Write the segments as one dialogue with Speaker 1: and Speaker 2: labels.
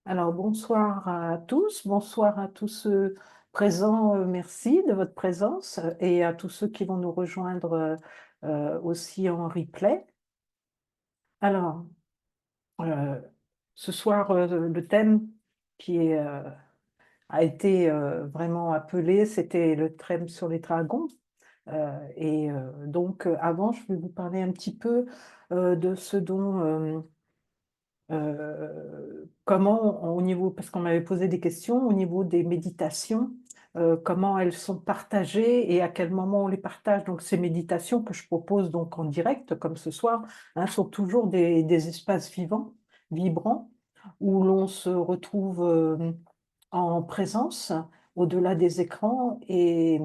Speaker 1: Alors, bonsoir à tous ceux présents, merci de votre présence et à tous ceux qui vont nous rejoindre aussi en replay. Alors, euh, ce soir, le thème qui a été vraiment appelé, c'était le thème sur les dragons. Donc, avant, je vais vous parler un petit peu de ce dont comment, au niveau, parce qu'on m'avait posé des questions, au niveau des méditations, comment elles sont partagées et à quel moment on les partage. Donc, ces méditations que je propose donc en direct, comme ce soir, hein, sont toujours des espaces vivants, vibrants, où l'on se retrouve en présence, au-delà des écrans. Et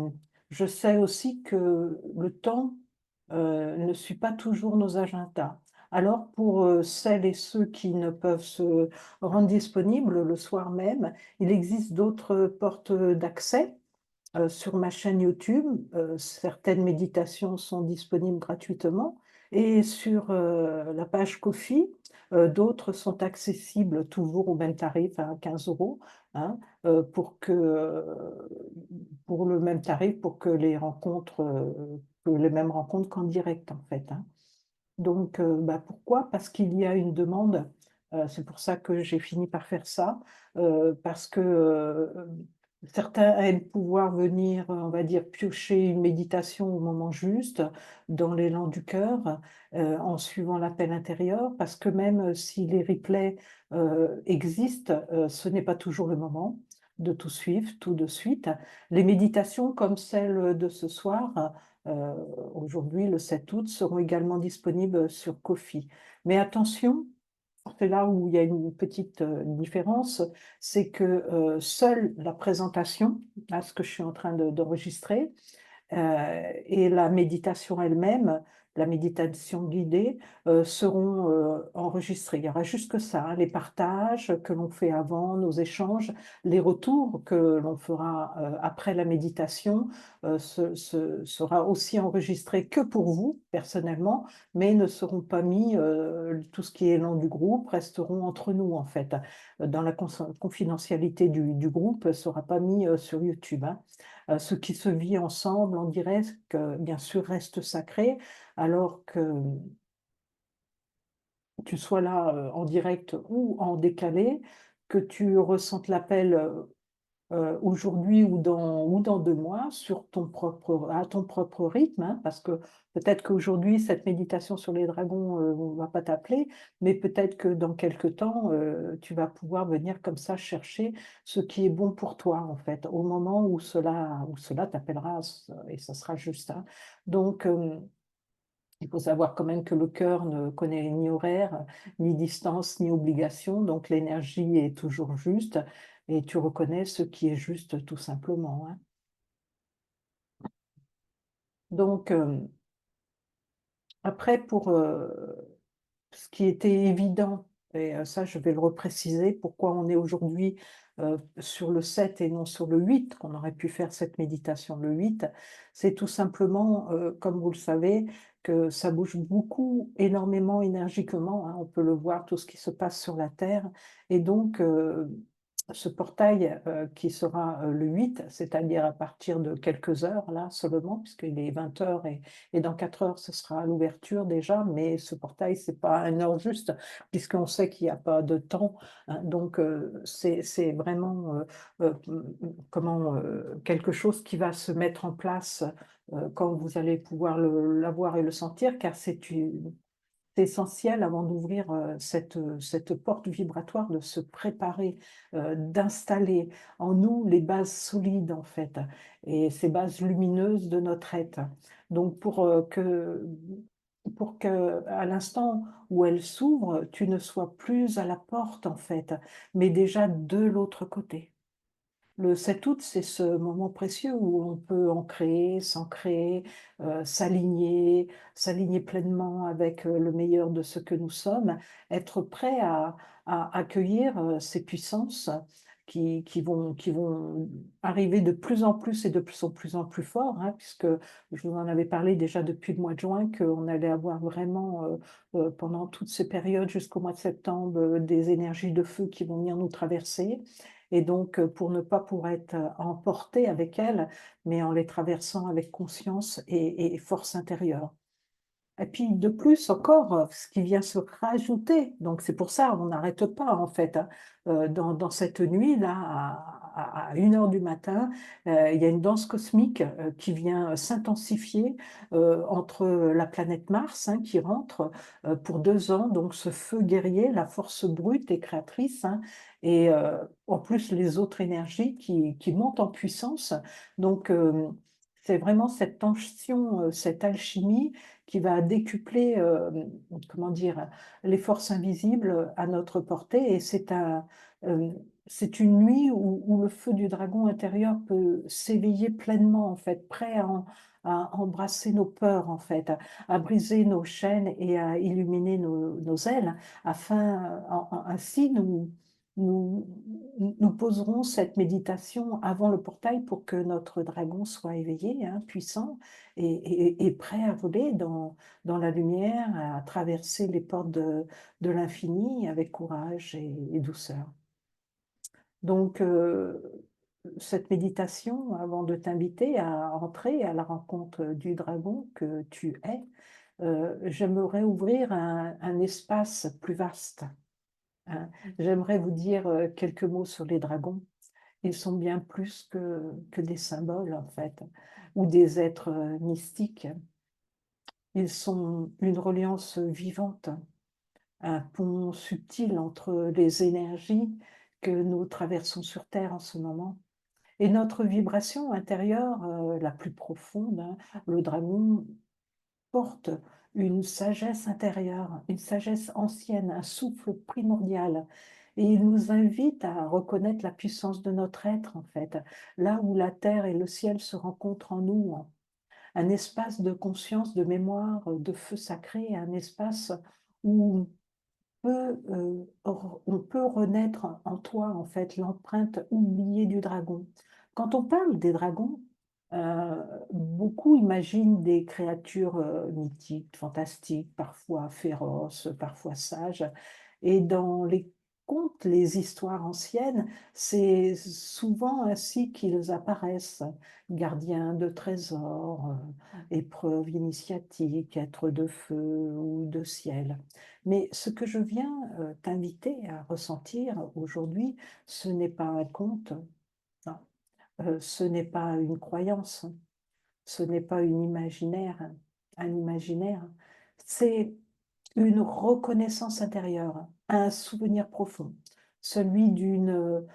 Speaker 1: je sais aussi que le temps ne suit pas toujours nos agendas. Alors, pour celles et ceux qui ne peuvent se rendre disponibles le soir même, il existe d'autres portes d'accès. Sur ma chaîne YouTube, certaines méditations sont disponibles gratuitement et sur la page Ko-fi, d'autres sont accessibles toujours au même tarif, à 15 euros, hein, pour le même tarif, pour que que les mêmes rencontres qu'en direct, en fait, hein. Donc, pourquoi? Parce qu'il y a une demande, c'est pour ça que j'ai fini par faire ça, parce que, certains aiment pouvoir venir, on va dire, piocher une méditation au moment juste, dans l'élan du cœur, en suivant l'appel intérieur, parce que même si les replays, existent, ce n'est pas toujours le moment de tout suivre tout de suite. Les méditations comme celle de ce soir, euh, aujourd'hui, le 7 août, seront également disponibles sur Ko-fi. Mais attention, c'est là où il y a une petite différence, c'est que seule la présentation, là, ce que je suis en train d'enregistrer, et la méditation elle-même, la méditation guidée, seront enregistrées. Il y aura juste que ça, hein, les partages que l'on fait avant, nos échanges, les retours que l'on fera après la méditation sera aussi enregistré que pour vous, personnellement, mais ne seront pas mis, tout ce qui est nom du groupe resteront entre nous, en fait. Dans la confidentialité du groupe, ne sera pas mis sur YouTube, hein. Ce qui se vit ensemble en direct, bien sûr, reste sacré, alors que tu sois là en direct ou en décalé, que tu ressentes l'appel aujourd'hui ou dans 2 mois à ton propre rythme, hein, parce que peut-être qu'aujourd'hui, cette méditation sur les dragons ne va pas t'appeler, mais peut-être que dans quelque temps, tu vas pouvoir venir comme ça chercher ce qui est bon pour toi, en fait, au moment où cela t'appellera, et ça sera juste, hein. Donc, il faut savoir quand même que le cœur ne connaît ni horaire, ni distance, ni obligation, donc l'énergie est toujours juste et tu reconnais ce qui est juste tout simplement, hein. Donc, après, pour ce qui était évident, et ça je vais le repréciser, pourquoi on est aujourd'hui sur le 7 et non sur le 8, qu'on aurait pu faire cette méditation le 8, c'est tout simplement, comme vous le savez, que ça bouge beaucoup, énormément énergiquement, hein, on peut le voir, tout ce qui se passe sur la Terre, et donc ce portail qui sera le 8, c'est-à-dire à partir de quelques heures là seulement, puisqu'il est 20 heures et dans 4 heures ce sera l'ouverture déjà, mais ce portail c'est pas une heure juste, puisqu'on sait qu'il n'y a pas de temps, hein. Donc c'est vraiment quelque chose qui va se mettre en place quand vous allez pouvoir l'avoir et le sentir, car c'est essentiel avant d'ouvrir cette porte vibratoire, de se préparer, d'installer en nous les bases solides, en fait, et ces bases lumineuses de notre être. Donc pour que, à l'instant où elle s'ouvre, tu ne sois plus à la porte, en fait, mais déjà de l'autre côté. Le 7 août, c'est ce moment précieux où on peut ancrer, s'ancrer, s'aligner pleinement avec le meilleur de ce que nous sommes, être prêt à accueillir ces puissances qui vont arriver de plus en plus et sont de plus en plus forts, hein, puisque je vous en avais parlé déjà depuis le mois de juin, qu'on allait avoir vraiment, pendant toutes ces périodes jusqu'au mois de septembre, des énergies de feu qui vont venir nous traverser. Et donc, pour ne pas pour être emporté avec elles, mais en les traversant avec conscience et force intérieure. Et puis de plus encore, ce qui vient se rajouter, donc c'est pour ça on n'arrête pas en fait, hein, dans cette nuit-là à 1 heure du matin, il y a une danse cosmique, qui vient s'intensifier, entre la planète Mars, hein, qui rentre, pour 2 ans, donc ce feu guerrier, la force brute et créatrice, hein, et en plus les autres énergies qui montent en puissance. Donc c'est vraiment cette tension, cette alchimie qui va décupler, comment dire? Les forces invisibles à notre portée, et c'est une nuit où le feu du dragon intérieur peut s'éveiller pleinement, en fait, prêt à embrasser nos peurs, en fait, à briser nos chaînes et à illuminer nos ailes, afin, ainsi nous nous poserons cette méditation avant le portail pour que notre dragon soit éveillé, hein, puissant, et prêt à voler dans la lumière, à traverser les portes de l'infini avec courage et douceur. Donc, cette méditation, avant de t'inviter à entrer à la rencontre du dragon que tu es, j'aimerais ouvrir un espace plus vaste, hein. J'aimerais vous dire quelques mots sur les dragons. Ils sont bien plus que des symboles, en fait, ou des êtres mystiques. Ils sont une reliance vivante, un pont subtil entre les énergies que nous traversons sur Terre en ce moment et notre vibration intérieure, la plus profonde, hein. Le dragon porte une sagesse intérieure, une sagesse ancienne, un souffle primordial, et il nous invite à reconnaître la puissance de notre être, en fait, là où la terre et le ciel se rencontrent en nous, hein. Un espace de conscience, de mémoire, de feu sacré, un espace où on peut renaître en toi, en fait, l'empreinte oubliée du dragon. Quand on parle des dragons, beaucoup imaginent des créatures, mythiques, fantastiques, parfois féroces, parfois sages, et dans les contes, les histoires anciennes, c'est souvent ainsi qu'ils apparaissent: gardiens de trésors, épreuves initiatiques, êtres de feu ou de ciel. Mais ce que je viens, t'inviter à ressentir aujourd'hui, ce n'est pas un conte, non, ce n'est pas une croyance, ce n'est pas un imaginaire, c'est une reconnaissance intérieure, un souvenir profond, celui d'une,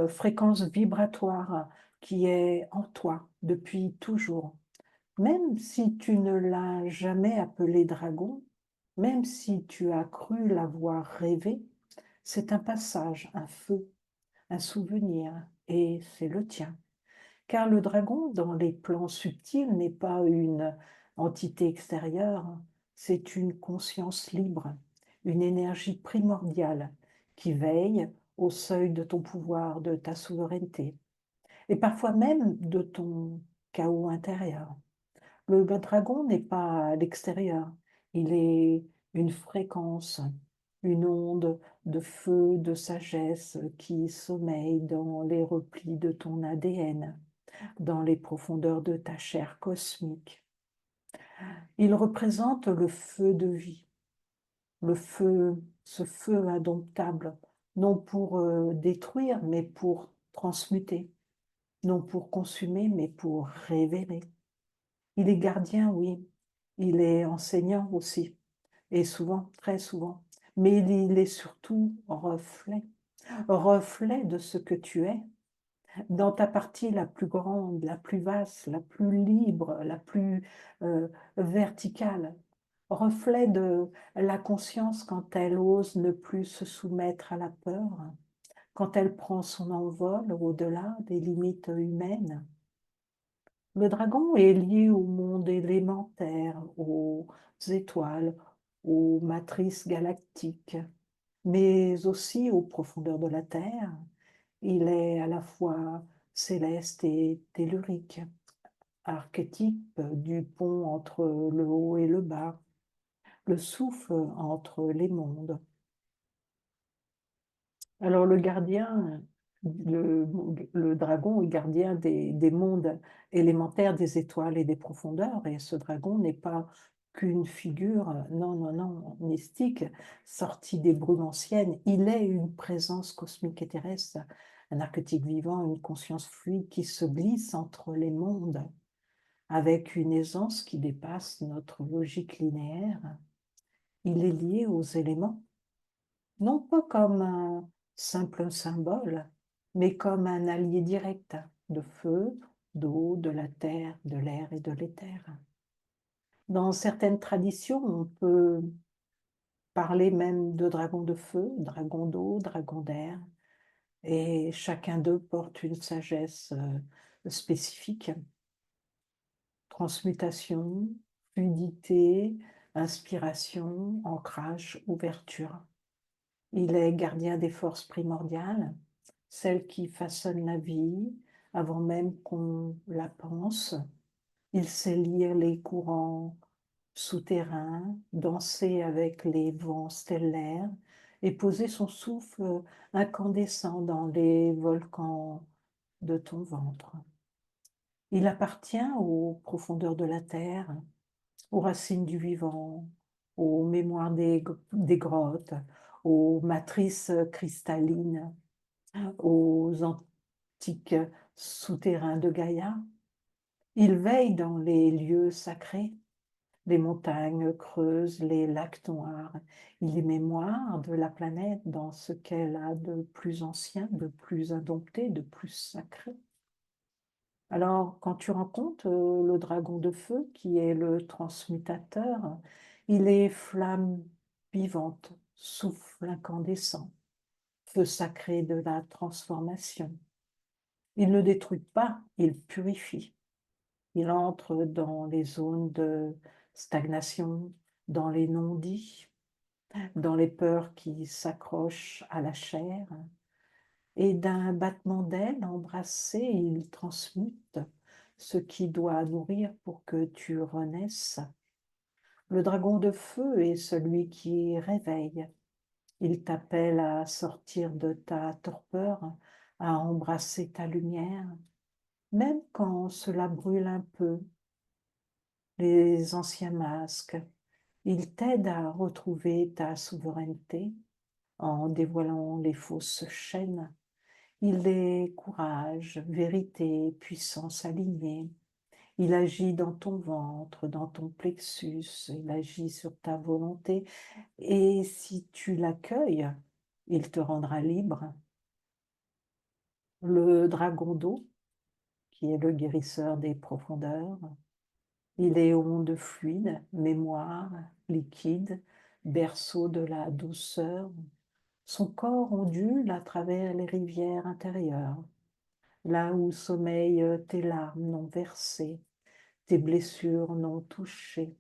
Speaker 1: fréquence vibratoire qui est en toi depuis toujours. Même si tu ne l'as jamais appelé dragon, même si tu as cru l'avoir rêvé, c'est un passage, un feu, un souvenir, et c'est le tien. Car le dragon, dans les plans subtils, n'est pas une entité extérieure, c'est une conscience libre, une énergie primordiale qui veille au seuil de ton pouvoir, de ta souveraineté, et parfois même de ton chaos intérieur. Le dragon n'est pas à l'extérieur, il est une fréquence, une onde de feu, de sagesse qui sommeille dans les replis de ton ADN, dans les profondeurs de ta chair cosmique. Il représente le feu de vie, le feu, ce feu indomptable, non pour détruire, mais pour transmuter, non pour consumer, mais pour révéler. Il est gardien, oui, il est enseignant aussi, et souvent, très souvent, mais il est surtout reflet, reflet de ce que tu es, dans ta partie la plus grande, la plus vaste, la plus libre, la plus verticale, reflet de la conscience quand elle ose ne plus se soumettre à la peur, quand elle prend son envol au-delà des limites humaines. Le dragon est lié au monde élémentaire, aux étoiles, aux matrices galactiques, mais aussi aux profondeurs de la Terre Il est à la fois céleste et tellurique, archétype du pont entre le haut et le bas, le souffle entre les mondes. Alors le gardien, le dragon est gardien des mondes élémentaires, des étoiles et des profondeurs, et ce dragon n'est pas qu'une figure, non, non, non, mystique, sortie des brumes anciennes. Il est une présence cosmique et terrestre, un archétype vivant, une conscience fluide qui se glisse entre les mondes avec une aisance qui dépasse notre logique linéaire. Il est lié aux éléments, non pas comme un simple symbole, mais comme un allié direct de feu, d'eau, de la terre, de l'air et de l'éther. Dans certaines traditions, on peut parler même de dragon de feu, dragon d'eau, dragon d'air, et chacun d'eux porte une sagesse spécifique. Transmutation, fluidité, inspiration, ancrage, ouverture. Il est gardien des forces primordiales, celles qui façonnent la vie avant même qu'on la pense. Il sait lire les courants souterrains, danser avec les vents stellaires et poser son souffle incandescent dans les volcans de ton ventre. Il appartient aux profondeurs de la terre, aux racines du vivant, aux mémoires des grottes, aux matrices cristallines, aux antiques souterrains de Gaïa. Il veille dans les lieux sacrés, les montagnes creuses, les lacs noirs. Il est mémoire de la planète dans ce qu'elle a de plus ancien, de plus indompté, de plus sacré. Alors, quand tu rencontres le dragon de feu, qui est le transmutateur, il est flamme vivante, souffle incandescent, feu sacré de la transformation. Il ne détruit pas, il purifie. Il entre dans les zones de stagnation, dans les non-dits, dans les peurs qui s'accrochent à la chair. Et d'un battement d'ailes embrassé, il transmute ce qui doit nourrir pour que tu renaisses. Le dragon de feu est celui qui réveille. Il t'appelle à sortir de ta torpeur, à embrasser ta lumière, même quand cela brûle un peu. Les anciens masques, il t'aide à retrouver ta souveraineté en dévoilant les fausses chaînes. Il est courage, vérité, puissance alignée. Il agit dans ton ventre, dans ton plexus, il agit sur ta volonté. Et si tu l'accueilles, il te rendra libre. Le dragon d'eau, qui est le guérisseur des profondeurs, il est onde fluide, mémoire, liquide, berceau de la douceur. Son corps ondule à travers les rivières intérieures, là où sommeillent tes larmes non versées, tes blessures non touchées.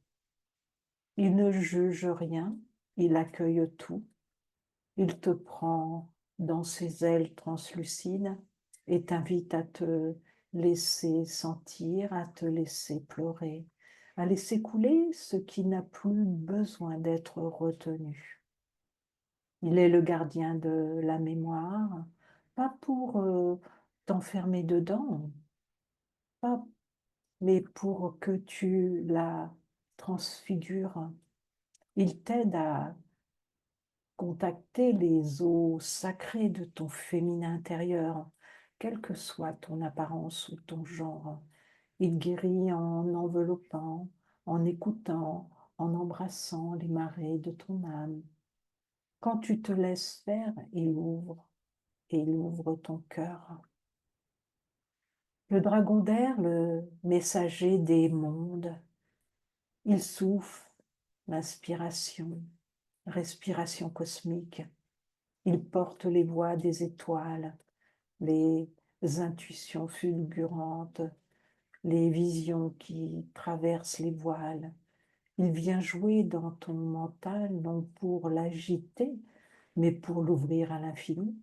Speaker 1: Il ne juge rien, il accueille tout, il te prend dans ses ailes translucides et t'invite à te laisser sentir, à te laisser pleurer, à laisser couler ce qui n'a plus besoin d'être retenu. Il est le gardien de la mémoire, pas pour t'enfermer dedans, pas, mais pour que tu la transfigures. Il t'aide à contacter les eaux sacrées de ton féminin intérieur, quelle que soit ton apparence ou ton genre. Il guérit en enveloppant, en écoutant, en embrassant les marées de ton âme. Quand tu te laisses faire, il ouvre ton cœur. Le dragon d'air, le messager des mondes, il souffle l'inspiration, respiration cosmique. Il porte les voix des étoiles, les intuitions fulgurantes, les visions qui traversent les voiles. Il vient jouer dans ton mental, non pour l'agiter, mais pour l'ouvrir à l'infini.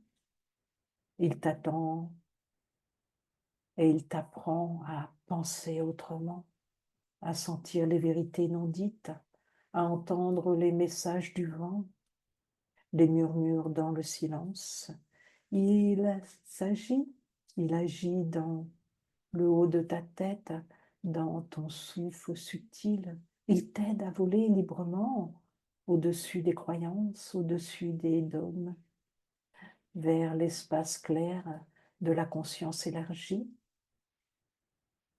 Speaker 1: Il t'attend et il t'apprend à penser autrement, à sentir les vérités non dites, à entendre les messages du vent, les murmures dans le silence. Il s'agit, il agit dans le haut de ta tête, dans ton souffle subtil. Il t'aide à voler librement au-dessus des croyances, au-dessus des dogmes, vers l'espace clair de la conscience élargie.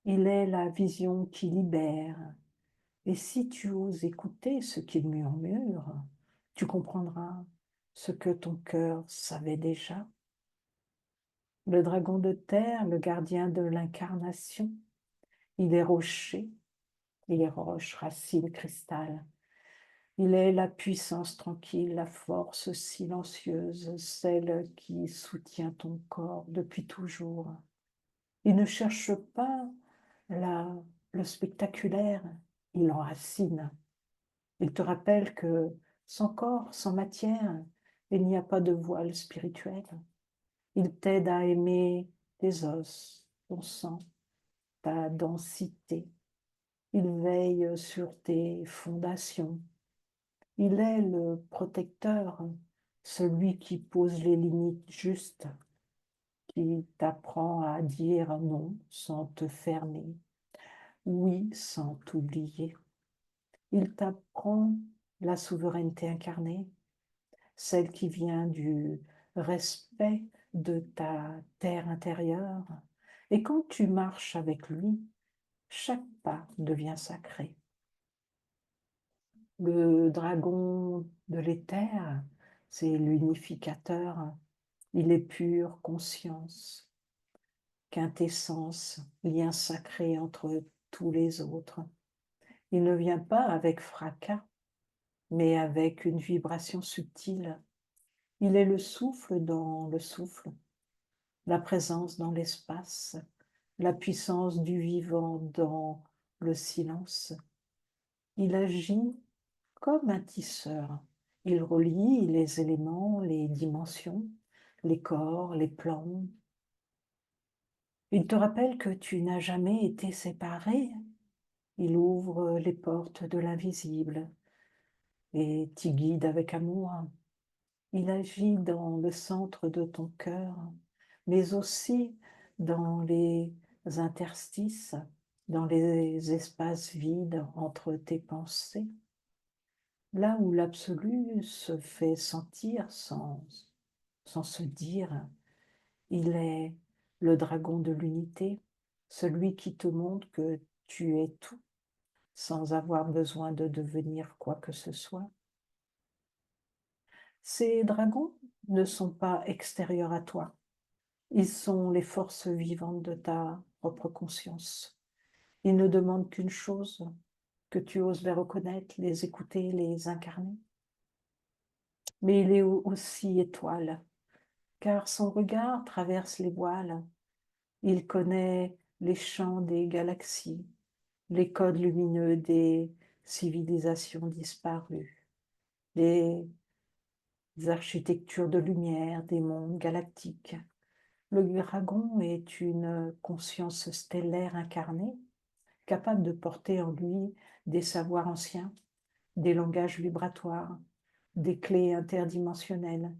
Speaker 1: Il est la vision qui libère. Et si tu oses écouter ce qu'il murmure, tu comprendras ce que ton cœur savait déjà. Le dragon de terre, le gardien de l'incarnation, il est rocher, il est roche, racine, cristal. Il est la puissance tranquille, la force silencieuse, celle qui soutient ton corps depuis toujours. Il ne cherche pas le spectaculaire, il enracine. Il te rappelle que sans corps, sans matière, il n'y a pas de voile spirituel. Il t'aide à aimer tes os, ton sang, ta densité. Il veille sur tes fondations. Il est le protecteur, celui qui pose les limites justes, qui t'apprend à dire non sans te fermer, oui sans t'oublier. Il t'apprend la souveraineté incarnée, celle qui vient du respect de ta terre intérieure. Et quand tu marches avec lui, chaque pas devient sacré. Le dragon de l'éther, c'est l'unificateur. Il est pure conscience, quintessence, lien sacré entre tous les autres. Il ne vient pas avec fracas, mais avec une vibration subtile. Il est le souffle dans le souffle, la présence dans l'espace, la puissance du vivant dans le silence. Il agit comme un tisseur. Il relie les éléments, les dimensions, les corps, les plans. Il te rappelle que tu n'as jamais été séparé. Il ouvre les portes de l'invisible et t'y guide avec amour. Il agit dans le centre de ton cœur, mais aussi dans les interstices, dans les espaces vides entre tes pensées, là où l'absolu se fait sentir sans se dire. Il est le dragon de l'unité, celui qui te montre que tu es tout, sans avoir besoin de devenir quoi que ce soit. Ces dragons ne sont pas extérieurs à toi. Ils sont les forces vivantes de ta propre conscience. Ils ne demandent qu'une chose, que tu oses les reconnaître, les écouter, les incarner. Mais il est aussi étoile, car son regard traverse les voiles. Il connaît les champs des galaxies, les codes lumineux des civilisations disparues, les architectures de lumière des mondes galactiques. Le dragon est une conscience stellaire incarnée, capable de porter en lui des savoirs anciens, des langages vibratoires, des clés interdimensionnelles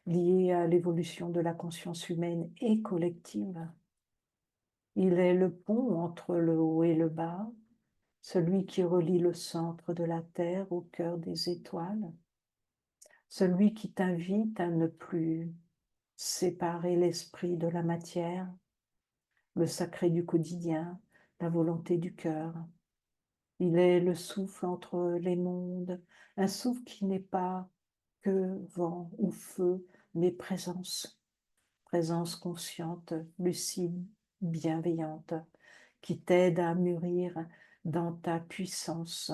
Speaker 1: liées à l'évolution de la conscience humaine et collective. Il est le pont entre le haut et le bas, celui qui relie le centre de la Terre au cœur des étoiles, celui qui t'invite à ne plus séparer l'esprit de la matière, le sacré du quotidien, la volonté du cœur. Il est le souffle entre les mondes, un souffle qui n'est pas que vent ou feu, mais présence, présence consciente, lucide, bienveillante, qui t'aide à mûrir dans ta puissance,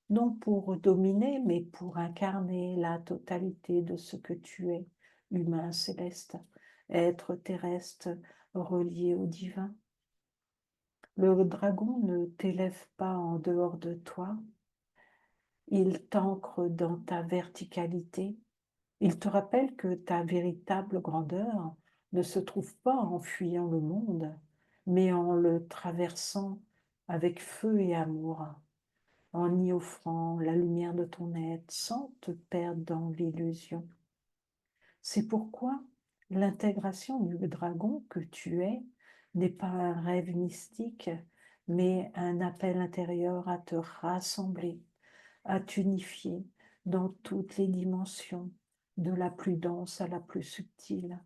Speaker 1: non pour dominer, mais pour incarner la totalité de ce que tu es, humain céleste, être terrestre relié au divin. Le dragon ne t'élève pas en dehors de toi, il t'ancre dans ta verticalité, il te rappelle que ta véritable grandeur ne se trouve pas en fuyant le monde, mais en le traversant avec feu et amour, en y offrant la lumière de ton être sans te perdre dans l'illusion. C'est pourquoi l'intégration du dragon que tu es n'est pas un rêve mystique, mais un appel intérieur à te rassembler, à t'unifier dans toutes les dimensions, de la plus dense à la plus subtile.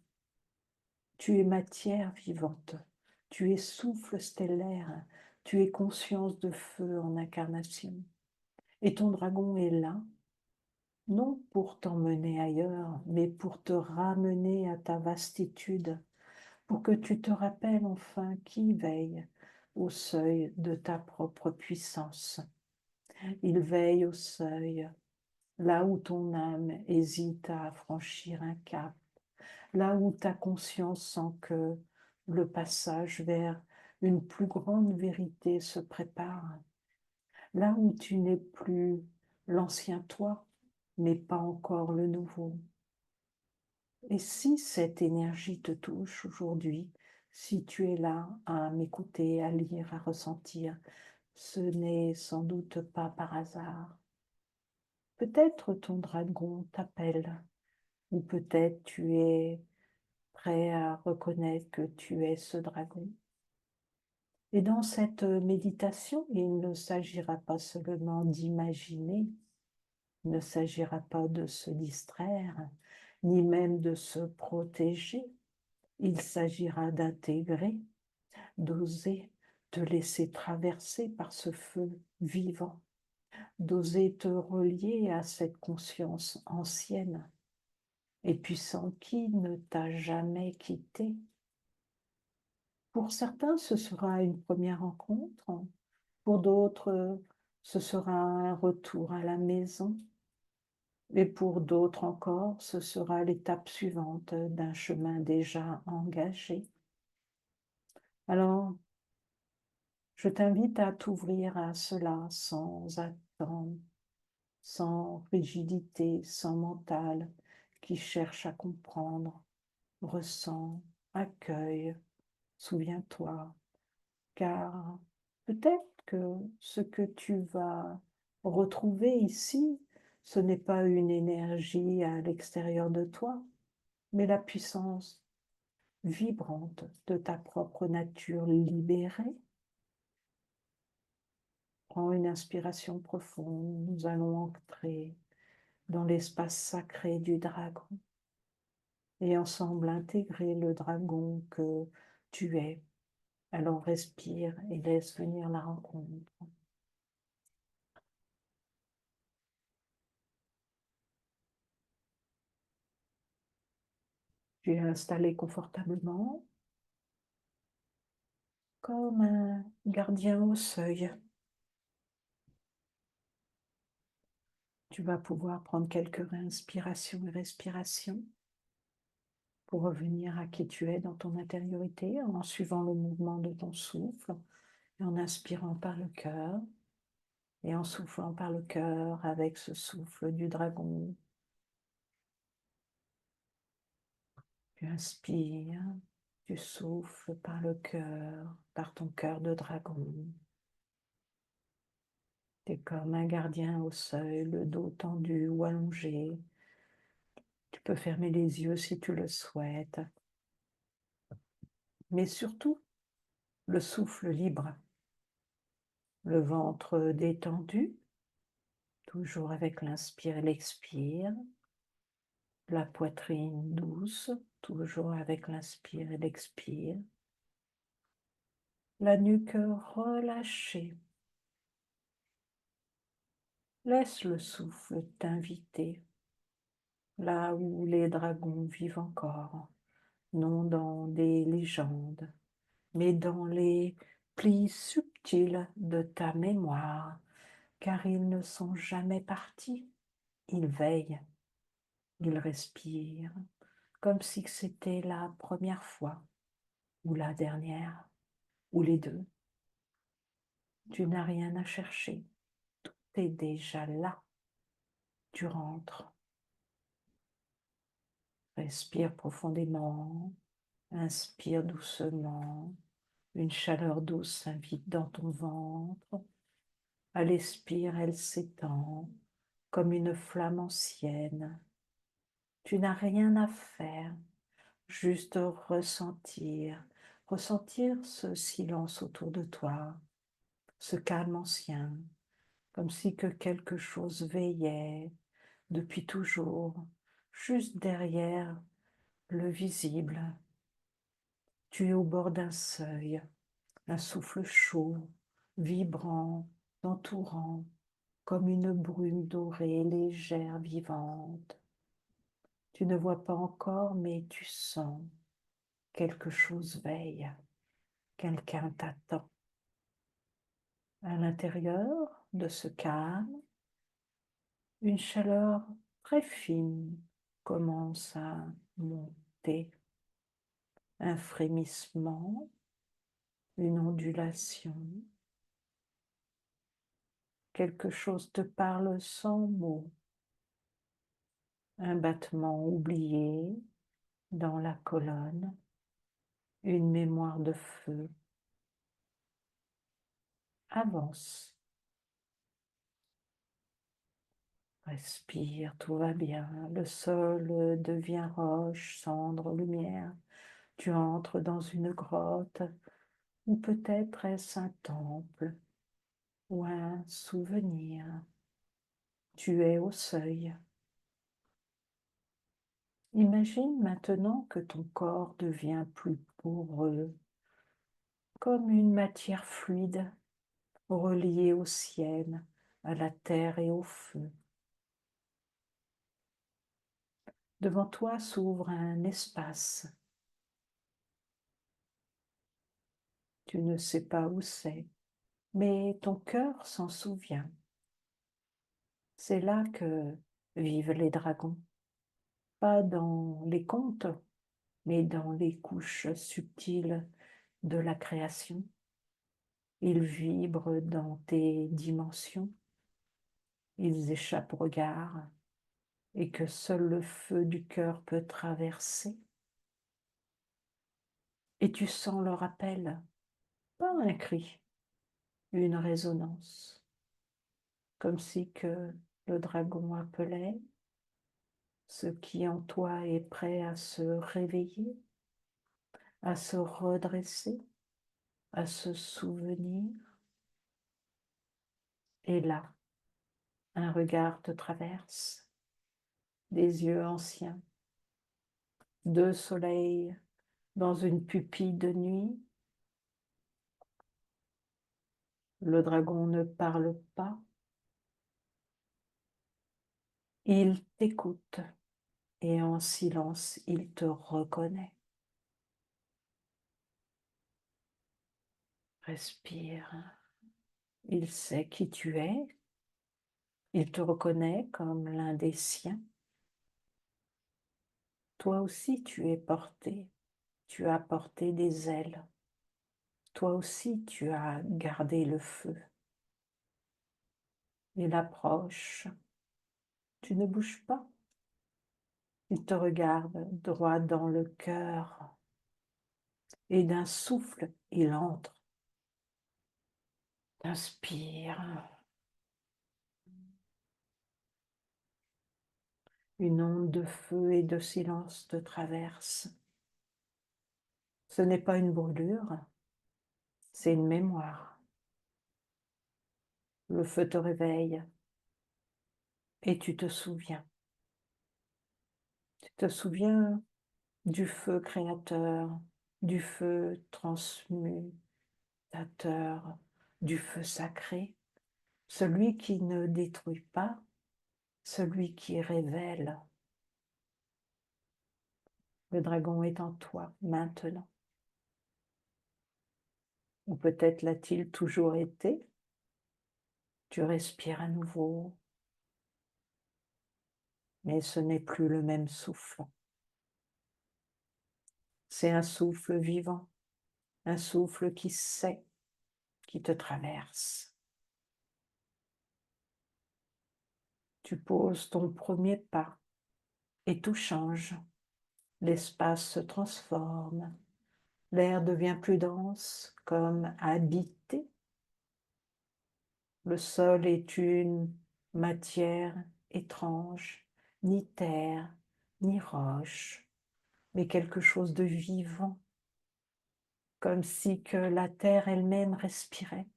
Speaker 1: Tu es matière vivante, tu es souffle stellaire, tu es conscience de feu en incarnation. Et ton dragon est là, non pour t'emmener ailleurs, mais pour te ramener à ta vastitude, pour que tu te rappelles enfin qui veille au seuil de ta propre puissance. Il veille au seuil, là où ton âme hésite à franchir un cap, là où ta conscience sent que le passage vers une plus grande vérité se prépare, là où tu n'es plus l'ancien toi, mais pas encore le nouveau. Et si cette énergie te touche aujourd'hui, si tu es là à m'écouter, à lire, à ressentir, ce n'est sans doute pas par hasard. Peut-être ton dragon t'appelle, ou peut-être tu es prêt à reconnaître que tu es ce dragon. Et dans cette méditation, il ne s'agira pas seulement d'imaginer, il ne s'agira pas de se distraire, ni même de se protéger. Il s'agira d'intégrer, d'oser te laisser traverser par ce feu vivant, d'oser te relier à cette conscience ancienne et puissante qui ne t'a jamais quitté. Pour certains, ce sera une première rencontre, pour d'autres, ce sera un retour à la maison, et pour d'autres encore, ce sera l'étape suivante d'un chemin déjà engagé. Alors, je t'invite à t'ouvrir à cela sans attendre, sans rigidité, sans mental, qui cherche à comprendre, ressent, accueille, souviens-toi, car peut-être que ce que tu vas retrouver ici, ce n'est pas une énergie à l'extérieur de toi, mais la puissance vibrante de ta propre nature libérée. Prends une inspiration profonde, nous allons entrer dans l'espace sacré du dragon et ensemble intégrer le dragon que tu es. Alors respire et laisse venir la rencontre. Tu es installé confortablement comme un gardien au seuil. Tu vas pouvoir prendre quelques inspirations et respirations pour revenir à qui tu es dans ton intériorité en suivant le mouvement de ton souffle et en inspirant par le cœur et en soufflant par le cœur avec ce souffle du dragon. Tu inspires, tu souffles par le cœur, par ton cœur de dragon. Tu es comme un gardien au seuil, le dos tendu ou allongé. Tu peux fermer les yeux si tu le souhaites. Mais surtout, le souffle libre, le ventre détendu, toujours avec l'inspire et l'expire, la poitrine douce, toujours avec l'inspire et l'expire, la nuque relâchée. Laisse le souffle t'inviter là où les dragons vivent encore, non dans des légendes, mais dans les plis subtils de ta mémoire, car ils ne sont jamais partis, ils veillent, ils respirent, comme si c'était la première fois, ou la dernière, ou les deux. Tu n'as rien à chercher, tout est déjà là. Tu rentres, respire profondément, Inspire doucement, une chaleur douce s'invite dans ton ventre. À l'expire, elle s'étend comme une flamme ancienne. Tu n'as rien à faire, juste ressentir ce silence autour de toi, ce calme ancien, comme si que quelque chose veillait depuis toujours, juste derrière le visible. Tu es au bord d'un seuil, un souffle chaud, vibrant, t'entourant, comme une brume dorée, légère, vivante. Tu ne vois pas encore, mais tu sens quelque chose veille, quelqu'un t'attend. À l'intérieur de ce calme, une chaleur très fine commence à monter, un frémissement, une ondulation. Quelque chose te parle sans mots, un battement oublié dans la colonne, une mémoire de feu. Avance, respire, tout va bien. Le sol devient roche, cendre, lumière. Tu entres dans une grotte, ou peut-être est-ce un temple, ou un souvenir. Tu es au seuil. Imagine maintenant que ton corps devient plus poreux, comme une matière fluide reliée au ciel, à la terre et au feu. Devant toi s'ouvre un espace. Tu ne sais pas où c'est, mais ton cœur s'en souvient. C'est là que vivent les dragons, pas dans les contes, mais dans les couches subtiles de la création. Ils vibrent dans tes dimensions, ils échappent au regard et que seul le feu du cœur peut traverser. Et tu sens leur appel, pas un cri, une résonance, comme si que le dragon appelait ce qui en toi est prêt à se réveiller, à se redresser, à se souvenir. Et là, un regard te traverse, des yeux anciens, deux soleils dans une pupille de nuit. Le dragon ne parle pas, il t'écoute et en silence, il te reconnaît. Respire, il sait qui tu es, il te reconnaît comme l'un des siens. Toi aussi, tu es porté, tu as porté des ailes. Toi aussi, tu as gardé le feu. Il approche, tu ne bouges pas. Il te regarde droit dans le cœur et d'un souffle, il entre. Inspire. Une onde de feu et de silence te traverse. Ce n'est pas une brûlure, c'est une mémoire. Le feu te réveille et tu te souviens. Tu te souviens du feu créateur, du feu transmutateur, du feu sacré, celui qui ne détruit pas, celui qui révèle. Le dragon est en toi maintenant. Ou peut-être l'a-t-il toujours été. Tu respires à nouveau, mais ce n'est plus le même souffle. C'est un souffle vivant, un souffle qui sait, qui te traverse. Tu poses ton premier pas et tout change. l'espace se transforme, l'air devient plus dense, comme habité. Le sol est une matière étrange, ni terre, ni roche, mais quelque chose de vivant, comme si que la terre elle-même respirait.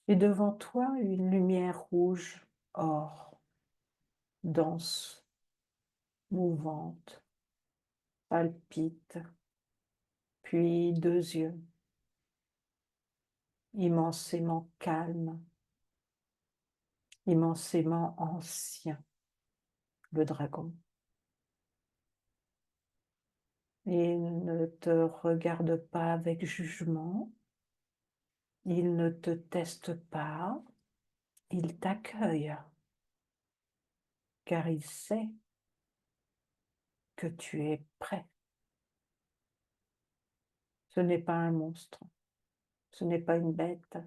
Speaker 1: Et devant toi, une lumière rouge, or, dense, mouvante, palpite, puis 2 yeux, immensément calmes, immensément anciens, le dragon. Il ne te regarde pas avec jugement, il ne te teste pas, il t'accueille, car il sait que tu es prêt. Ce n'est pas un monstre, ce n'est pas une bête,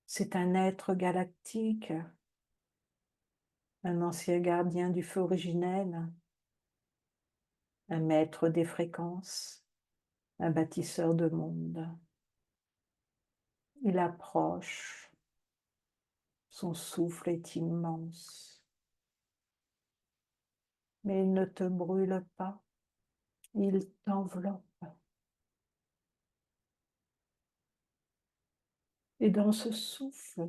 Speaker 1: c'est un être galactique, un ancien gardien du feu originel, un maître des fréquences, un bâtisseur de monde. Il approche, son souffle est immense, mais il ne te brûle pas, il t'enveloppe. Et dans ce souffle,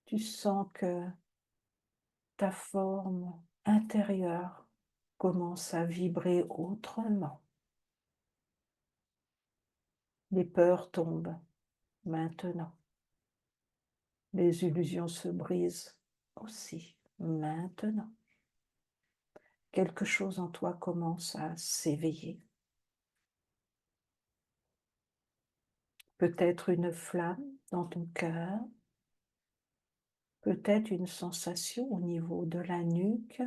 Speaker 1: tu sens que ta forme intérieure commence à vibrer autrement. Les peurs tombent maintenant. Les illusions se brisent aussi maintenant. Quelque chose en toi commence à s'éveiller. Peut-être une flamme dans ton cœur, peut-être une sensation au niveau de la nuque,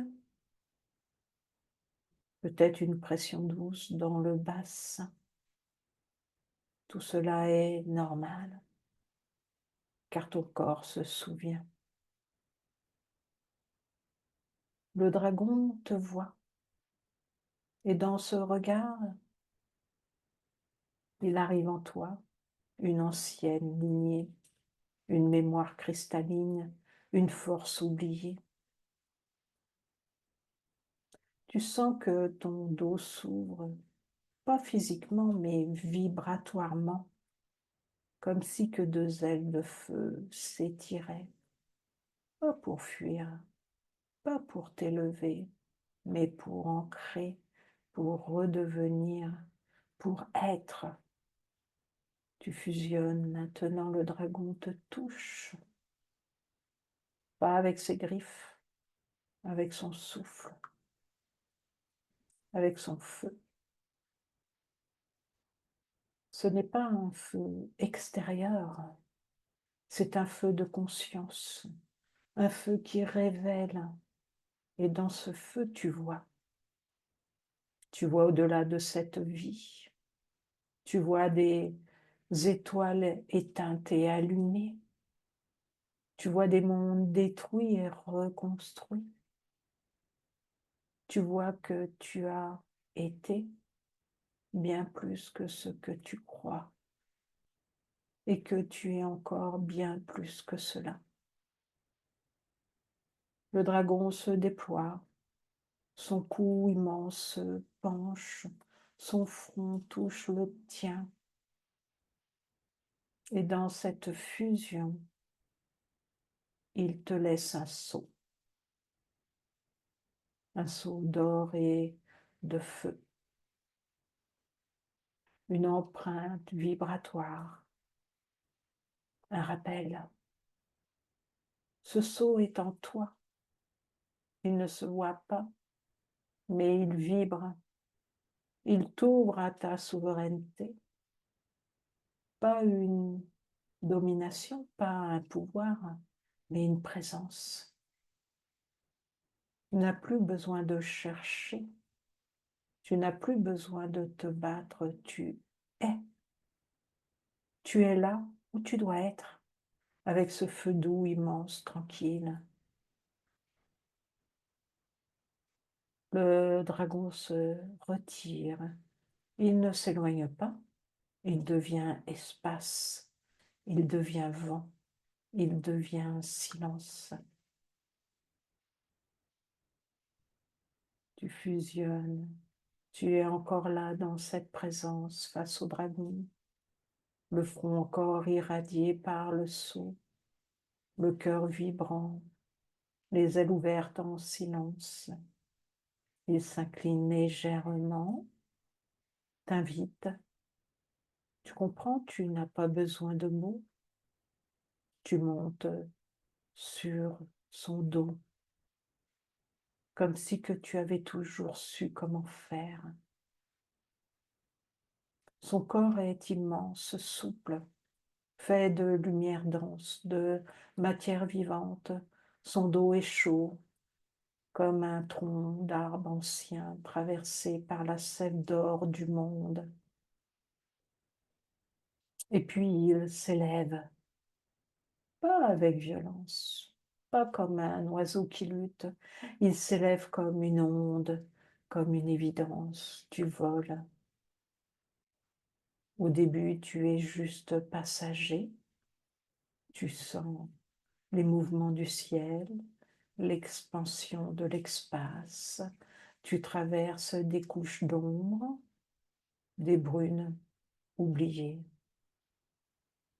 Speaker 1: peut-être une pression douce dans le bassin. Tout cela est normal, car ton corps se souvient. Le dragon te voit, et dans ce regard, il arrive en toi une ancienne lignée, une mémoire cristalline, une force oubliée. Tu sens que ton dos s'ouvre, pas physiquement, mais vibratoirement, comme si que 2 ailes de feu s'étiraient, pas pour fuir, pas pour t'élever, mais pour ancrer, pour redevenir, pour être. Tu fusionnes maintenant, le dragon te touche, pas avec ses griffes, avec son souffle, avec son feu. Ce n'est pas un feu extérieur, c'est un feu de conscience, un feu qui révèle. Et dans ce feu, tu vois au-delà de cette vie, tu vois des étoiles éteintes et allumées, tu vois des mondes détruits et reconstruits, tu vois que tu as été bien plus que ce que tu crois et que tu es encore bien plus que cela. Le dragon se déploie, son cou immense se penche, son front touche le tien. Et dans cette fusion, il te laisse un sceau d'or et de feu, une empreinte vibratoire, un rappel. Ce sceau est en toi, il ne se voit pas, mais il vibre, il t'ouvre à ta souveraineté, pas une domination, pas un pouvoir, mais une présence. Tu n'as plus besoin de chercher, tu n'as plus besoin de te battre, tu es. Tu es là où tu dois être, avec ce feu doux, immense, tranquille. Le dragon se retire. Il ne s'éloigne pas. Il devient espace. Il devient vent. Il devient silence. Tu fusionnes. Tu es encore là dans cette présence face au dragon. Le front encore irradié par le sceau. Le cœur vibrant. Les ailes ouvertes en silence. Il s'incline légèrement. T'invite. Tu comprends, tu n'as pas besoin de mots. Tu montes sur son dos, comme si que tu avais toujours su comment faire. Son corps est immense, souple, fait de lumière dense, de matière vivante. Son dos est chaud, comme un tronc d'arbre ancien traversé par la sève d'or du monde. Et puis il s'élève, pas avec violence, pas comme un oiseau qui lutte. Il s'élève comme une onde, comme une évidence. Tu voles. Au début, tu es juste passager. Tu sens les mouvements du ciel, l'expansion de l'espace. Tu traverses des couches d'ombre, des brunes oubliées,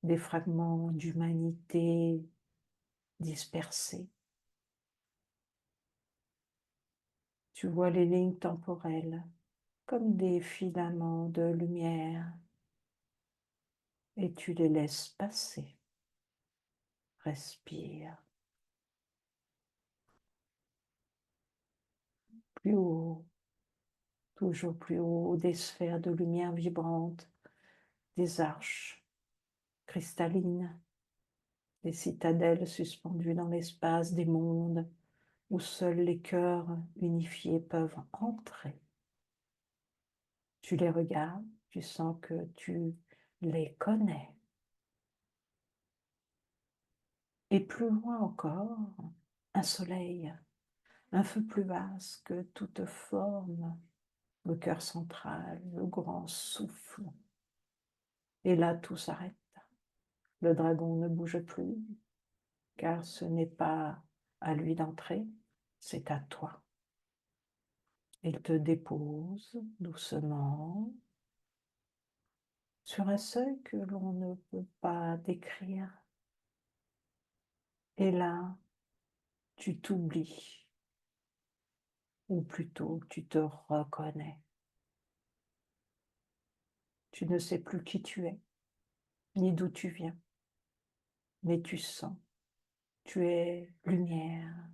Speaker 1: des fragments d'humanité dispersés. Tu vois les lignes temporelles comme des filaments de lumière et tu les laisses passer. Respire. Plus haut, toujours plus haut, des sphères de lumière vibrante, des arches cristallines, des citadelles suspendues dans l'espace, des mondes où seuls les cœurs unifiés peuvent entrer. Tu les regardes, tu sens que tu les connais. Et plus loin encore, un soleil, un feu plus vaste que toute forme, le cœur central, le grand souffle. Et là, tout s'arrête. Le dragon ne bouge plus, car ce n'est pas à lui d'entrer, c'est à toi. Il te dépose doucement sur un seuil que l'on ne peut pas décrire. Et là, tu t'oublies, ou plutôt tu te reconnais. Tu ne sais plus qui tu es, ni d'où tu viens, mais tu sens. Tu es lumière,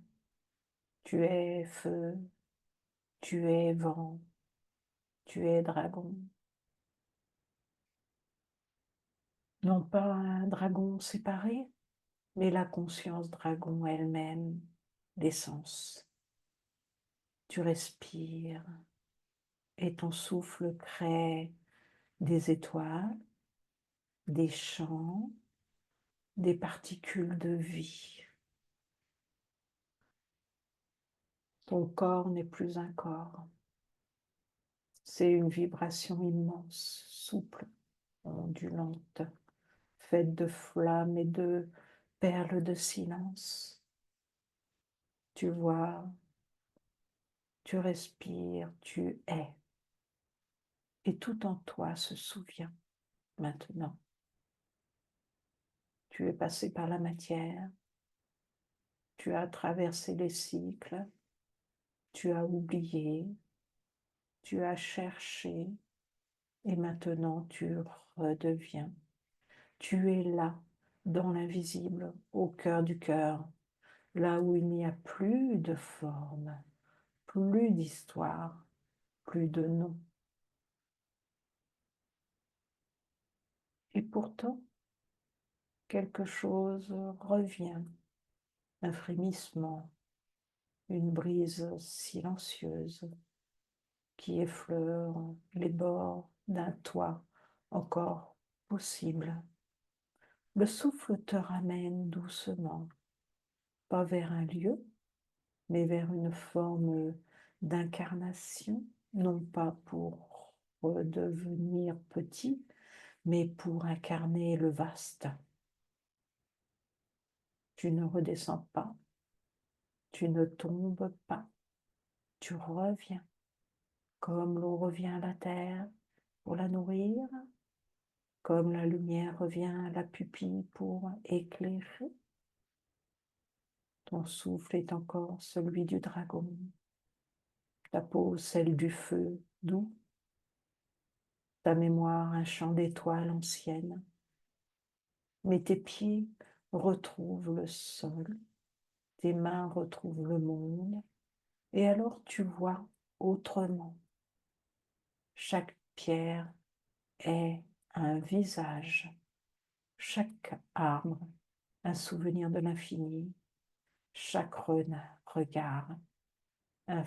Speaker 1: tu es feu, tu es vent, tu es dragon. Non pas un dragon séparé, mais la conscience dragon elle-même, l'essence. Tu respires et ton souffle crée des étoiles, des champs, des particules de vie. Ton corps n'est plus un corps. C'est une vibration immense, souple, ondulante, faite de flammes et de perles de silence. Tu vois, tu respires, tu es. Et tout en toi se souvient maintenant. Tu es passé par la matière, tu as traversé les cycles, tu as oublié, tu as cherché et maintenant tu redeviens. Tu es là, dans l'invisible, au cœur du cœur, là où il n'y a plus de forme, plus d'histoire, plus de nom. Et pourtant, quelque chose revient, un frémissement, une brise silencieuse qui effleure les bords d'un toit encore possible. Le souffle te ramène doucement, pas vers un lieu, mais vers une forme d'incarnation, non pas pour redevenir petit, mais pour incarner le vaste. Tu ne redescends pas, tu ne tombes pas, tu reviens, comme l'eau revient à la terre pour la nourrir, comme la lumière revient à la pupille pour éclairer. Ton souffle est encore celui du dragon, ta peau celle du feu doux, ta mémoire un champ d'étoiles anciennes. Mais tes pieds retrouvent le sol, tes mains retrouvent le monde, et alors tu vois autrement. Chaque pierre est un visage, chaque arbre un souvenir de l'infini, chaque regard un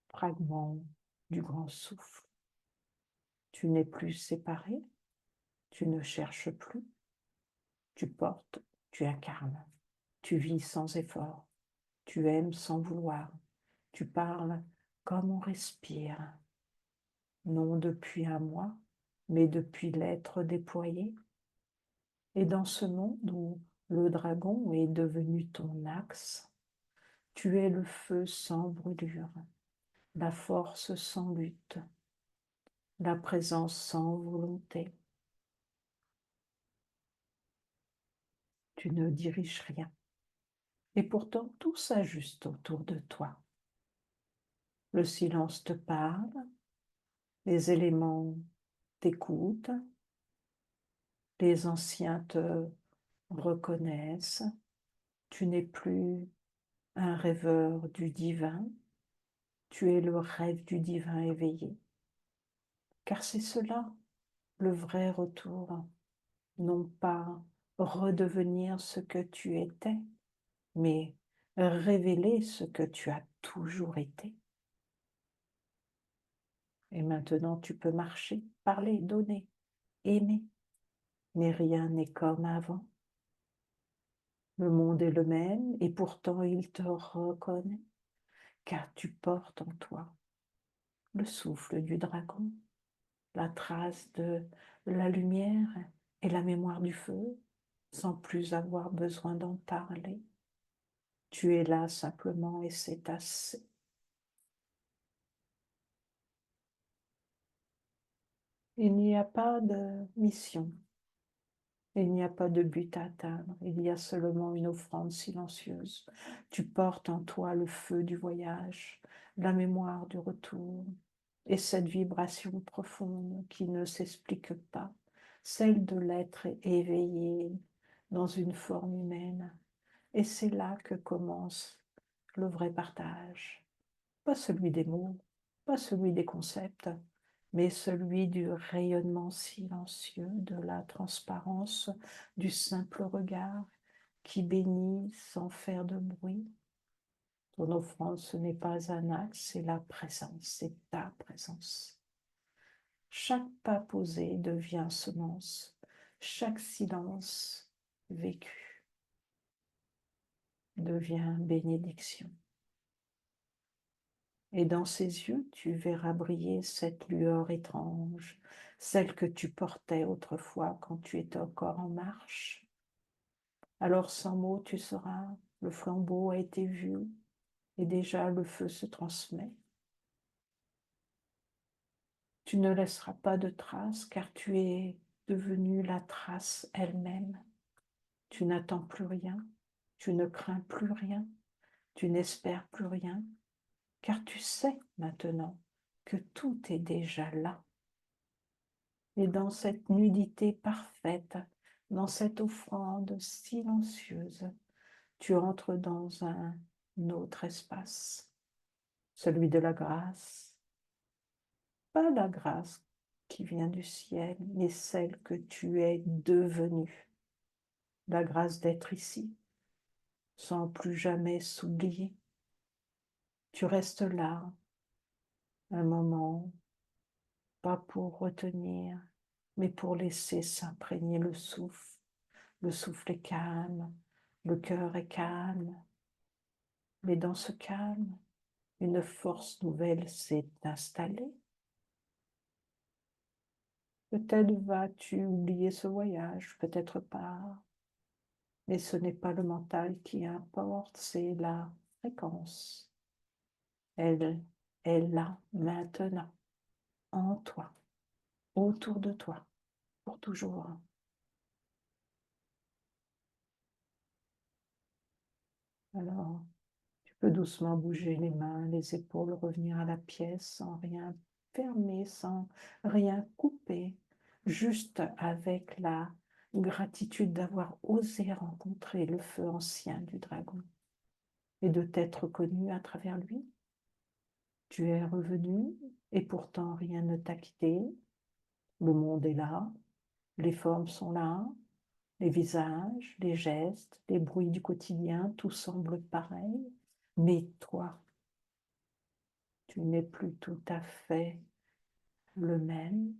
Speaker 1: fragment du grand souffle. Tu n'es plus séparé, tu ne cherches plus, tu portes, tu incarnes, tu vis sans effort, tu aimes sans vouloir, tu parles comme on respire, non depuis un mois, mais depuis l'être déployé. Et dans ce monde où le dragon est devenu ton axe, tu es le feu sans brûlure, la force sans lutte, la présence sans volonté. Tu ne diriges rien. Et pourtant, tout s'ajuste autour de toi. Le silence te parle, les éléments t'écoutent, les anciens te reconnaissent. Tu n'es plus un rêveur du divin, tu es le rêve du divin éveillé. Car c'est cela, le vrai retour, non pas redevenir ce que tu étais, mais révéler ce que tu as toujours été. Et maintenant, tu peux marcher, parler, donner, aimer, mais rien n'est comme avant. Le monde est le même et pourtant il te reconnaît, car tu portes en toi le souffle du dragon, la trace de la lumière et la mémoire du feu, sans plus avoir besoin d'en parler. Tu es là simplement et c'est assez. Il n'y a pas de mission, il n'y a pas de but à atteindre, il y a seulement une offrande silencieuse. Tu portes en toi le feu du voyage, la mémoire du retour, et cette vibration profonde qui ne s'explique pas, celle de l'être éveillé dans une forme humaine. Et c'est là que commence le vrai partage. Pas celui des mots, pas celui des concepts, mais celui du rayonnement silencieux, de la transparence, du simple regard qui bénit sans faire de bruit. Ton offrande, ce n'est pas un acte, c'est la présence, c'est ta présence. Chaque pas posé devient semence, chaque silence vécu devient bénédiction. Et dans ses yeux, tu verras briller cette lueur étrange, celle que tu portais autrefois quand tu étais encore en marche. Alors sans mots, tu sauras, le flambeau a été vu et déjà le feu se transmet. Tu ne laisseras pas de traces car tu es devenue la trace elle-même. Tu n'attends plus rien, tu ne crains plus rien, tu n'espères plus rien, car tu sais maintenant que tout est déjà là. Et dans cette nudité parfaite, dans cette offrande silencieuse, tu entres dans un autre espace, celui de la grâce. Pas la grâce qui vient du ciel, mais celle que tu es devenue. La grâce d'être ici, sans plus jamais s'oublier. Tu restes là, un moment, pas pour retenir, mais pour laisser s'imprégner le souffle. Le souffle est calme, le cœur est calme, mais dans ce calme, une force nouvelle s'est installée. Peut-être vas-tu oublier ce voyage, peut-être pas. Mais ce n'est pas le mental qui importe, c'est la fréquence. Elle est là, maintenant, en toi, autour de toi, pour toujours. Alors, tu peux doucement bouger les mains, les épaules, revenir à la pièce sans rien fermer, sans rien couper, juste avec la gratitude d'avoir osé rencontrer le feu ancien du dragon et de t'être connu à travers lui. Tu es revenu et pourtant rien ne t'a quitté. Le monde est là, les formes sont là, les visages, les gestes, les bruits du quotidien, tout semble pareil. Mais toi, tu n'es plus tout à fait le même.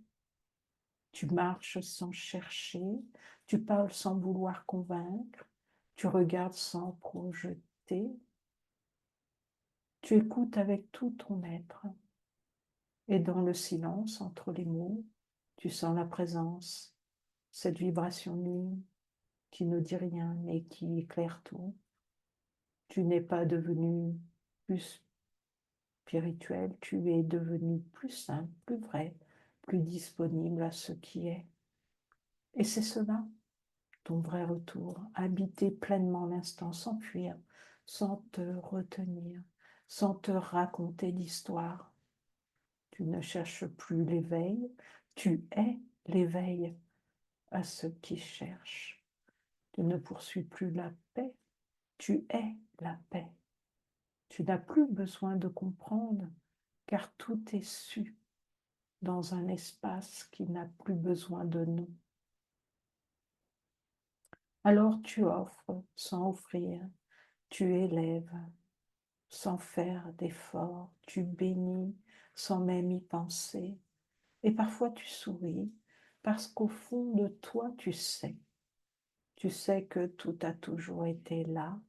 Speaker 1: Tu marches sans chercher, tu parles sans vouloir convaincre, tu regardes sans projeter, tu écoutes avec tout ton être. Et dans le silence, entre les mots, tu sens la présence, cette vibration nulle qui ne dit rien mais qui éclaire tout. Tu n'es pas devenu plus spirituel, tu es devenu plus simple, plus vrai, plus disponible à ce qui est. Et c'est cela, ton vrai retour, habiter pleinement l'instant sans fuir, sans te retenir, sans te raconter d'histoire. Tu ne cherches plus l'éveil, tu es l'éveil à ceux qui cherchent. Tu ne poursuis plus la paix, tu es la paix. Tu n'as plus besoin de comprendre, car tout est su dans un espace qui n'a plus besoin de nom. Alors tu offres sans offrir, tu élèves sans faire d'effort, tu bénis sans même y penser. Et parfois tu souris parce qu'au fond de toi tu sais que tout a toujours été là,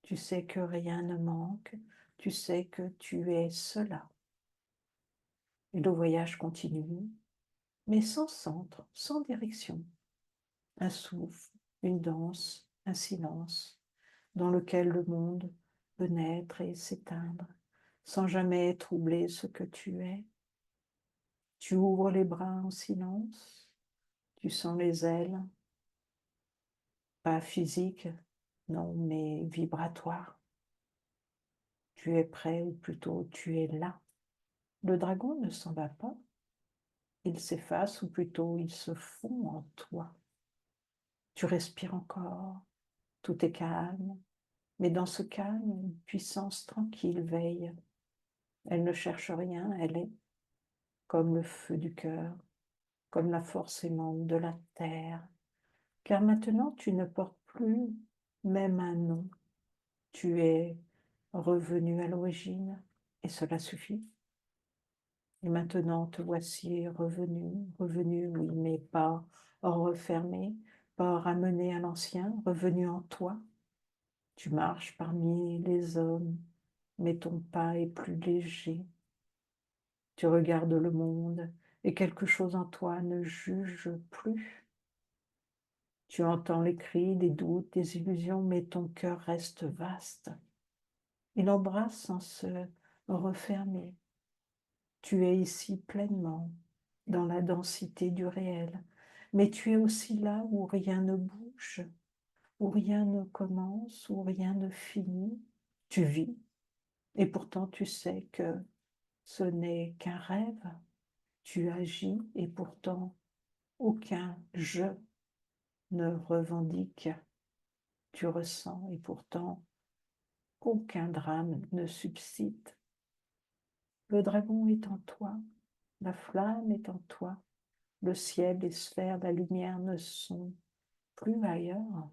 Speaker 1: tu sais que rien ne manque, tu sais que tu es cela. Et le voyage continue, mais sans centre, sans direction. Un souffle, une danse, un silence, dans lequel le monde peut naître et s'éteindre, sans jamais troubler ce que tu es. Tu ouvres les bras en silence, tu sens les ailes, pas physiques, non, mais vibratoires. Tu es prêt, ou plutôt tu es là. Le dragon ne s'en va pas, il s'efface, ou plutôt il se fond en toi. Tu respires encore, tout est calme, mais dans ce calme, une puissance tranquille veille. Elle ne cherche rien, elle est comme le feu du cœur, comme la force aimante de la terre. Car maintenant, tu ne portes plus même un nom. Tu es revenu à l'origine et cela suffit. Et maintenant, te voici revenu, revenu, oui, mais pas refermé, pas ramené à l'ancien, revenu en toi. Tu marches parmi les hommes, mais ton pas est plus léger. Tu regardes le monde et quelque chose en toi ne juge plus. Tu entends les cris, des doutes, des illusions, mais ton cœur reste vaste. Il embrasse sans se refermer. Tu es ici pleinement, dans la densité du réel, mais tu es aussi là où rien ne bouge, où rien ne commence, où rien ne finit. Tu vis, et pourtant tu sais que ce n'est qu'un rêve. Tu agis, et pourtant aucun je ne revendique. Tu ressens, et pourtant aucun drame ne subsiste. Le dragon est en toi, la flamme est en toi, le ciel, les sphères, la lumière ne sont plus ailleurs.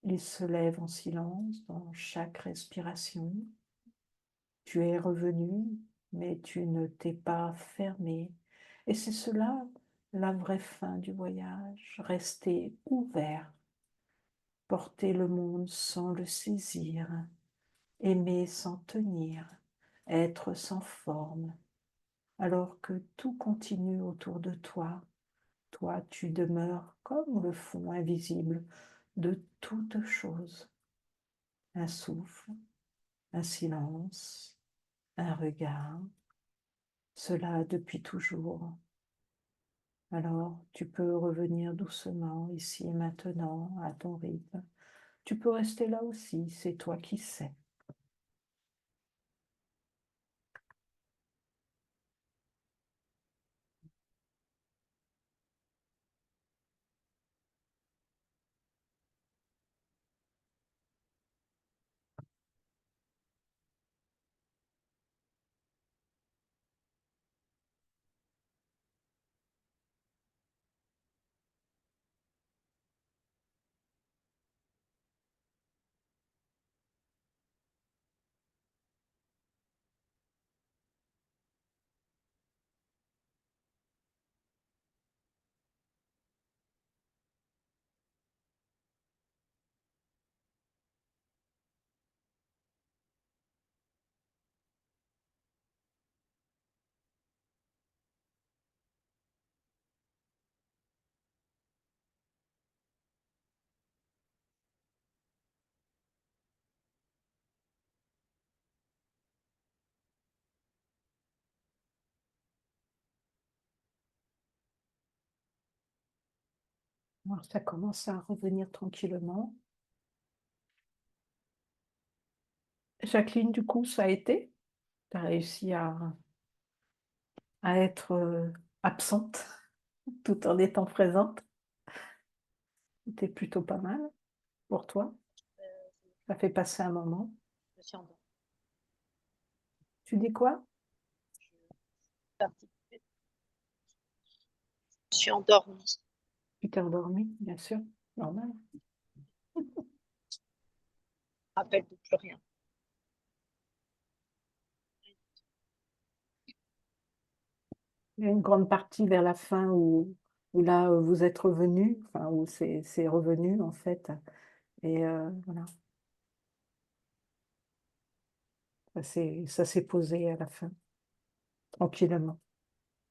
Speaker 1: Ils se lèvent en silence dans chaque respiration. Tu es revenu, mais tu ne t'es pas fermé. Et c'est cela la vraie fin du voyage, rester ouvert, porter le monde sans le saisir, aimer sans tenir, être sans forme, alors que tout continue autour de toi. Toi, tu demeures comme le fond invisible de toute chose. Un souffle, un silence, un regard, cela depuis toujours. Alors, tu peux revenir doucement ici et maintenant à ton rythme. Tu peux rester là aussi, c'est toi qui sais. Alors, ça commence à revenir tranquillement. Jacqueline, du coup, ça a été? Tu as réussi à être absente tout en étant présente? C'était plutôt pas mal pour toi. Ça fait passer un moment.
Speaker 2: Je suis endormie.
Speaker 1: Tu dis quoi?
Speaker 2: Je suis endormie.
Speaker 1: Tu t'es endormie, bien sûr, normal.
Speaker 2: Je me rappelle de plus rien.
Speaker 1: Il y a une grande partie vers la fin où là, vous êtes revenu, enfin, où c'est revenu, en fait. Et voilà, ça s'est posé à la fin, tranquillement,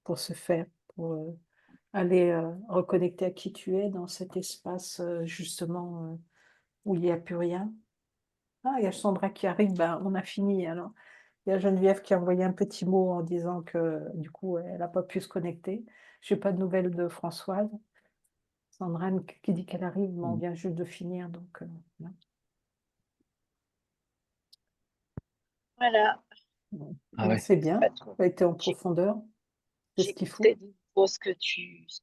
Speaker 1: pour se faire, pour aller reconnecter à qui tu es dans cet espace, justement, où il n'y a plus rien. Ah, il y a Sandra qui arrive, ben, on a fini alors. Il y a Geneviève qui a envoyé un petit mot en disant que du coup, elle n'a pas pu se connecter. Je n'ai pas de nouvelles de Françoise. Sandra qui dit qu'elle arrive, mais on vient juste de finir, donc voilà.
Speaker 2: Voilà.
Speaker 1: Bon,
Speaker 3: Ah
Speaker 1: ben,
Speaker 3: ouais.
Speaker 1: c'est bien,
Speaker 2: Pas trop.
Speaker 1: ça a été en
Speaker 2: J'ai-
Speaker 1: profondeur, c'est ce qu'il
Speaker 2: J'écoutais
Speaker 1: faut.
Speaker 2: de nouveau ce que tu as dit.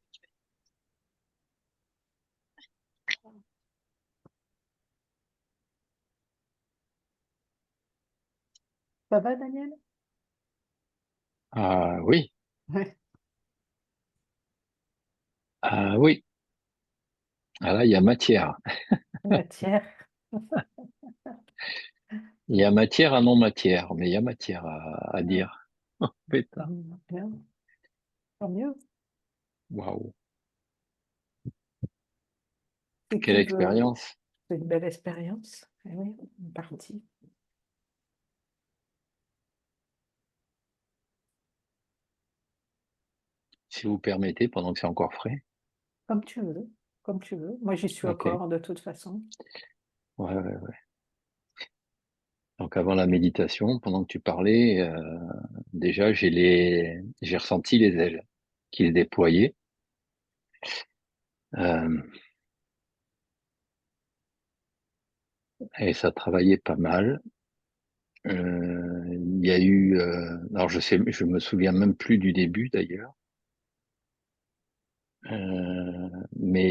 Speaker 1: Ça va, Daniel?
Speaker 3: Ah oui.
Speaker 1: Ouais,
Speaker 3: Ah oui. Ah là, il y a matière.
Speaker 1: matière.
Speaker 3: Il y a matière à non-matière, mais il y a matière à
Speaker 1: Ouais.
Speaker 3: dire. Oh, pétard.
Speaker 1: Bien, tant mieux.
Speaker 3: Waouh.
Speaker 1: Si
Speaker 3: Quelle
Speaker 1: tu veux,
Speaker 3: expérience.
Speaker 1: c'est une belle expérience. Eh oui, une partie.
Speaker 3: Si vous permettez, pendant que c'est encore frais.
Speaker 1: Comme tu veux, comme tu veux. Moi, j'y suis
Speaker 3: Ok.
Speaker 1: encore de toute façon.
Speaker 3: Ouais, ouais, ouais. Donc avant la méditation, pendant que tu parlais, déjà j'ai ressenti les ailes qui se déployaient. Euh, et ça travaillait pas mal. Il y a eu, alors je me souviens même plus du début d'ailleurs, mais